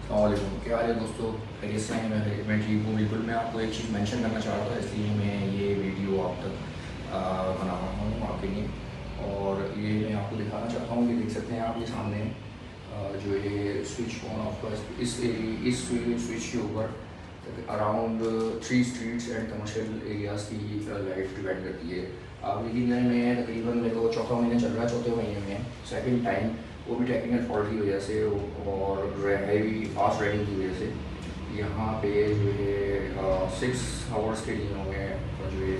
अस्सलामुअलैकुम, क्या हाल है दोस्तों। खैरियत से हैं। मैं ठीक हूँ बिल्कुल। मैं आपको एक चीज़ मेंशन करना चाह रहा था, इसलिए मैं ये वीडियो आप तक बना रहा हूँ आपके लिए। और ये मैं आपको दिखाना चाहता हूँ, ये देख सकते हैं आप, ये सामने जो ये स्विच ऑन ऑफ का इस स्विच के ऊपर around 3 streets and commercial areas की लाइट डिपेंड करती है। आप यकीन करें, मैं तकरीबन मेरे को चौथा महीना चल रहा है, चौथे महीने में सेकंड टाइम, वो भी टेक्निकल फॉल्ट की वजह से और हैवी फास्ट राइडिंग की वजह से यहाँ पे जो है 6 आवर्स के लिए उन्होंने जो है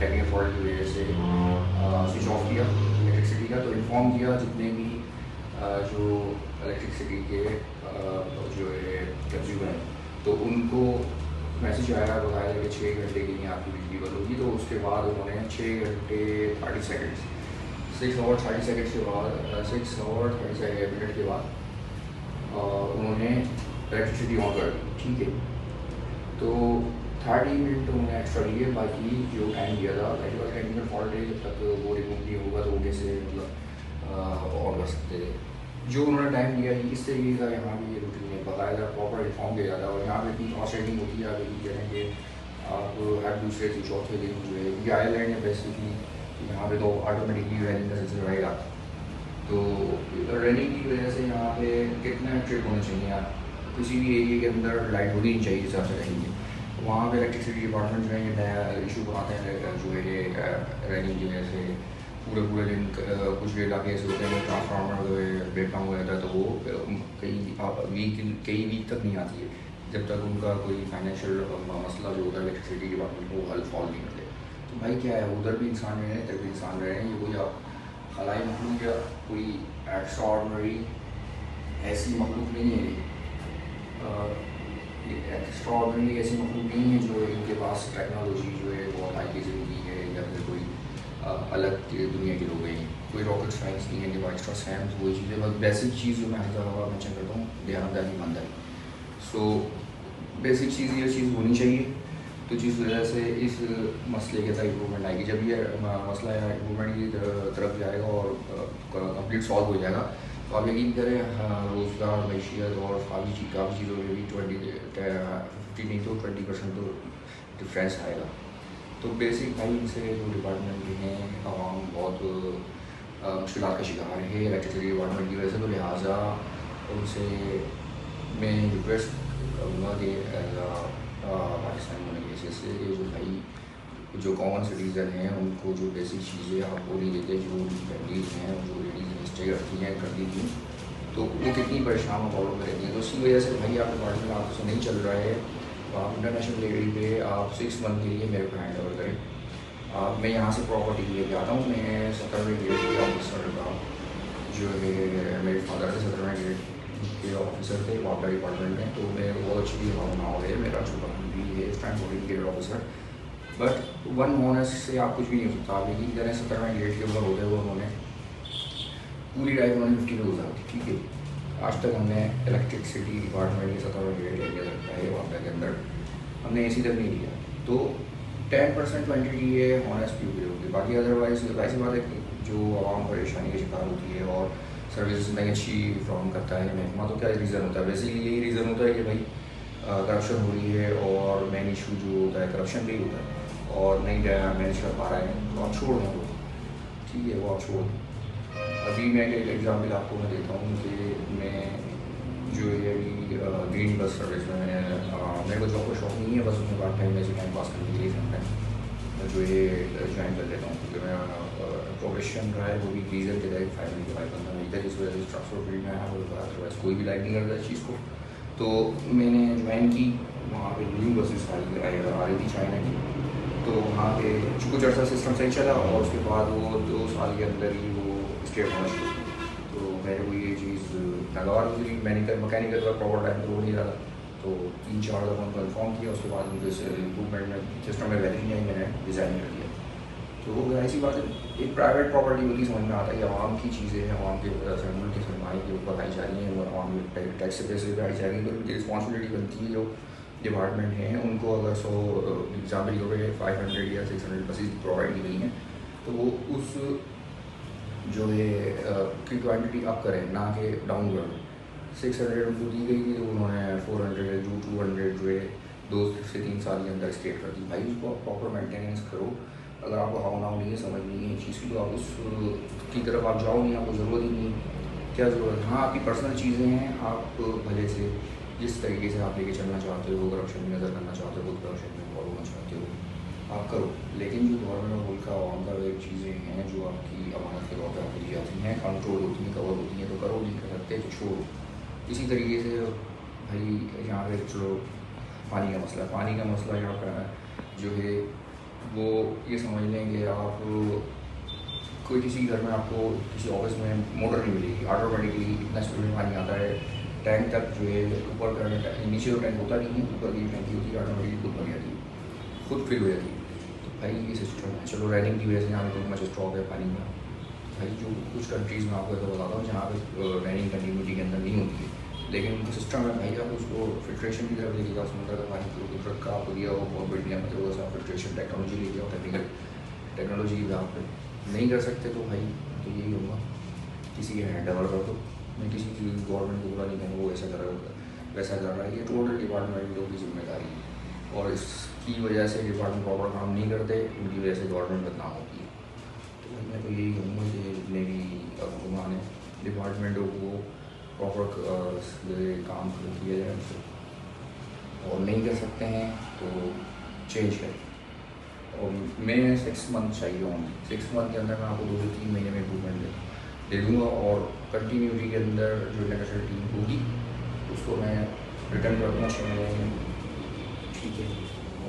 टेक्निकल फॉल्ट की वजह से स्विच ऑफ किया इलेक्ट्रिसिटी का। तो इन्फॉर्म किया जितने भी जो इलेक्ट्रिसिटी के जो है कंज्यूमर हैं, तो उनको मैसेज आया, बताया कि 6 घंटे के लिए आपकी बिजली बंद होगी। तो उसके बाद उन्होंने 6 घंटे 30 सेकेंड्स 6 आवर 30 सेकेंड्स के बाद 6 आवर 30 मिनट के बाद उन्होंने इलेक्ट्रिसिटी ऑन कर दी। ठीक है, तो 30 मिनट उन्होंने एक्स्ट्रा लिए, बाकी जो टाइम दिया था लाइट टेक्निकल फॉल्ट है, जब तक वो रिमूव नहीं होगा तो वो कैसे मतलब ऑन कर सकते थे। जो उन्होंने टाइम दिया इस तरीके का यहाँ भी ये रूटीन है, बाकायदा प्रॉपर इन्फॉर्म किया जाता है। और यहाँ पे इतनी क्रॉस रेटिंग होती है, आप यही करें कि आप हर दूसरे से चौथे दिन जो है, ये आयरलैंड है बेसिकली, यहाँ पे तो ऑटोमेटिकली रनिंग का सिलसिला रहेगा। तो रनिंग की वजह से यहाँ पे कितना ट्रिप होना चाहिए, आप किसी भी एरिया के अंदर लाइट होनी नहीं चाहिए, हिसाब से रहेंगे। वहाँ पे इलेक्ट्रिसिटी डिपार्टमेंट जो है ये नया इशू बनाते हैं, जो है रनिंग की वजह से पूरे पूरे दिन कुछ इलाके ऐसे होते हैं ट्रांसफार्मर जो है ब्रेक डाउन हो जाता है, तो वो कई वीक तक नहीं आती है, जब तक उनका कोई फाइनेंशियल मसला जो होता है इलेक्ट्रिसिटी डिपार्टमेंट को हल सॉल्व नहीं करते। तो भाई क्या है, उधर भी इंसान रहे हैं, इधर भी इंसान रहे हैं, ये कोई आप खलाई मखलूक या कोई एक्स्ट्रा ऑर्डनरी ऐसी मखलूक नहीं है। ये एक्स्ट्रा ऑर्डनरी ऐसी मखलूक नहीं है जो इनके पास टेक्नोलॉजी जो है बहुत हाई लेवल की है, या फिर कोई अलग दुनिया के लोग हैं। कोई रॉकेट साइंस नहीं है, जो एक्स्ट्रा साइंस वही चीज़ें, बस बेसिक चीज़ जो मैं हर जगह मेंशन करता हूँ, ध्यानदारी ईमानदारी। सो बेसिक चीज़ ये चीज़ होनी चाहिए। तो जिस वजह से इस मसले के तहत इम्प्रूवमेंट आएगी, जब ये मसला इम्प्रूवमेंट की तरफ जाएगा और कंप्लीट सॉल्व हो जाएगा, तो आप यकीन करें रोज़गार, मैशियत और काफ़ी चीज़ों में भी 50 नहीं तो 20% तो डिफरेंस आएगा। तो बेसिक भाई इनसे जो डिपार्टमेंट हैं, आवाम बहुत मुश्किल का शिकार है इलेक्ट्रिसिटी डिपार्टमेंट की वजह से। तो लिहाजा उनसे मैं रिक्वेस्ट करूँगा कि पाकिस्तान होने की वजह से ये जो भाई जो कॉमन सिटीज़न हैं उनको जो बेसिक चीज़ें आप वो नहीं देते, जो फैमिलीज़ हैं जो लेडीज़ स्टे करती हैं कर दीजिए, तो वो कितनी परेशान और प्रॉब्लम में रहती हैं। तो उसी वजह से भाई आप डिपार्टमेंट आपसे नहीं चल रहा है, तो आप इंटरनेशनल लेवल पे आप 6 मंथ के लिए मेरे को हैंड ओवर करें। मैं यहाँ से प्रॉपर्टी लेके आता हूँ। मैं 17वें ग्रेड के ऑफिसर का जो है, मेरे फादर से 17वें ग्रेड के ऑफिसर थे वाटर डिपार्टमेंट में, तो मैं बहुत अच्छी नाव है मेरा छोटा भी है इस time 14 grade officer. But 1 bonus से आप कुछ भी नहीं हो सकता। आप यकीन करें 17वें ग्रेड के ऊपर होते हुए उन्होंने पूरी लाइफ उन्होंने 50 में गुजारी। ठीक है, आज तक हमने इलेक्ट्रिसिटी डिपार्टमेंट के 17वें ग्रेड एरिया लगता है वापडा के अंदर, हमने AC तक नहीं लिया। तो 10% क्वान्टिटी है हॉनेस्ट पीपल होगी, बाकी अदरवाइज वैसी बात है कि जो आवाम परेशानी का शिकार होती है और सर्विस नहीं अच्छी फ्रॉम करता है महकमा, तो क्या रीज़न होता है? बेसिकली यही रीज़न होता है कि भाई करप्शन हो रही है, और मेन इशू जो होता है करप्शन भी होता है, और नहीं मैनेज कर पा रहा है, तो आप छोड़ दें। तो ठीक है, वो आप छोड़ दें। अभी मैं एक एग्जाम्पल आपको मैं देता हूँ कि मैं जो है अभी ग्रीन बस सर्विस में मेरे को जॉब का शौक नहीं है, बस उसमें पार्ट टाइम में से टाइम पास करने के लिए समटाइम जो ये ज्वाइन कर लेता हूँ, क्योंकि मैं प्रोफेशन रहा है वो भी रीज़न के तहत 5 मिनट के बाद बंदा मैं इधर इस वजह से ट्रांसपोर्ट फील्ड में आया, अदरवाइज कोई भी लाइक नहीं करता इस चीज़ को। तो मैंने ज्वाइन की, वहाँ पे न्यू बसेस आ रही थी चाइना की, तो वहाँ पे कुछ अर्सा सिस्टम सही चला, और उसके बाद वो 2 साल के अंदर ही वो स्टेट होना शुरू हुई। तो मेरे को ये चीज़ नागवार गुजरी, मैकेनिकल का प्रॉपर टाइम तो हो नहीं रहा, तो 3-4 दफ़ा उनको इन्फॉर्म किया, उसके बाद उनके इम्प्रूवमेंट में सिस्टम में वैल्यू नहीं आई, मैंने डिज़ाइन कर दिया। तो वो ऐसी बात है, एक प्राइवेट प्रॉपर्टी होती समझ में आता है कि आवाम की चीज़ें हैं, आवाम के मुल्क के सरमाए के ऊपर आई जा रही हैं, वो आवाम टैक्स से पैसे पर आई जा रही हैं, तो उनकी रिस्पॉन्सिबिलिटी बनती है जो डिपार्टमेंट हैं उनको। अगर 100 एग्जाम्पल हो गए 500 या 600 बसेज प्रोवाइड की गई हैं, तो वो उस जो है की क्वान्टिटी अप करें, ना कि डाउन करें। 600 उनको दी गई थी, तो उन्होंने से 3 साल के अंदर स्टेट कर दी। भाई उसको आप प्रॉपर मेंटेनेंस करो। अगर आपको हाउ नाउ नहीं है, समझ नहीं है चीज़ की, तो आप उस की तरफ आप जाओ नहीं, आपको ज़रूरत ही नहीं। क्या ज़रूरत है? हाँ, आपकी पर्सनल चीज़ें हैं, आप भले से जिस तरीके से आप लेके चलना चाहते हो, करप्शन में नज़र करना चाहते हो, खुद करप्शन में इन्वॉल्व होना चाहते हो, आप करो। लेकिन जो गवर्नमेंट और मुल्क का आवाम का एक चीज़ें हैं जो आपकी अमानत के तौर पर आपको दी जाती हैं, कंट्रोल होती हैं, कवर होती हैं, तो करो, नहीं कर सकते तो छोड़ो। इसी तरीके से भाई यहाँ पे चलो पानी का मसला, पानी का मसला यहाँ पर जो है वो ये समझ लें कि आप कोई किसी घर में आपको किसी ऑफिस में मोटर नहीं मिलेगी, ऑटोमेटिकली इतना स्पीड में पानी आता है टैंक तक, जो है ऊपर का नीचे तो टैंक होता नहीं है, ऊपर की टैंकी होती है, ऑटोमेटिकली खुद भर जाती है, खुद फिल हो जाती है। तो भाई ये सिस्टम है। चलो रेनिंग की वजह से यहाँ पे मच स्टॉक है पानी का। भाई जो कुछ कंट्रीज़ में आपको ऐसा बताता हूँ जहाँ पे रेनिंग कंटिन्यूटी के अंदर नहीं होती है, लेकिन उनका सिस्टम है भाई, आप उसको फिल्ट्रेशन की तरफ लेके जाओ। समुद्र का पानी कुदरत का आपको दिया हो बहुत बढ़िया, मतलब वैसा फिल्ट्रेशन टेक्नोलॉजी लेके जाओ, टेक्निकल टेक्नोलॉजी आप नहीं कर सकते तो भाई तो यही होगा, किसी के हैंड ओवर कर दो। मैं किसी की गवर्नमेंट को बुरा नहीं कहूँगा, वो ऐसा कर रहा है वैसा कर रहा है, ये टोटल डिपार्टमेंटों की जिम्मेदारी है। और इसकी वजह से डिपार्टमेंट प्रॉपर काम नहीं करते, उनकी वजह से गवर्नमेंट बदनाम होती है। तो भाई मैं तो यही कहूँगा कि जितने भी हुक्मरान हैं, डिपार्टमेंटों को प्रॉपर काम किया जाए उनसे, और नहीं कर सकते हैं तो चेंज करें। और मैं 6 मंथ चाहिए होंगे, 6 मंथ के अंदर मैं आपको 2 से 3 महीने में इम्प्रूवमेंट दे दूँगा। और कंटिन्यूटी के अंदर जो इंटरनेशनल टीम होगी उसको मैं रिटर्न कर दूँगा 6 महीने में, ठीक है।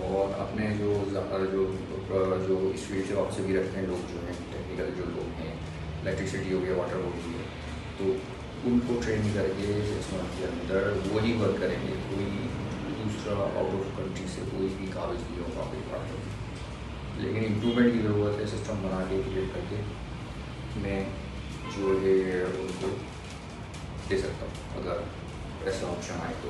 और अपने जो इस फील्ड से वापस भी रखते हैं लोग, जो हैं टेक्निकल जो लोग हैं, इलेक्ट्रिसिटी हो गया, वाटर हो गई है, तो उनको ट्रेन करके 6 मंथ के अंदर वही वर्क करेंगे। कोई दूसरा आउट ऑफ कंट्री से कोई भी कागज़ नहीं होगा आपके पास, लेकिन इम्प्रूवमेंट की ज़रूरत है। सिस्टम बना के क्रिएट करके मैं जो है उनको दे सकता हूँ अगर ऐसा ऑप्शन आए तो।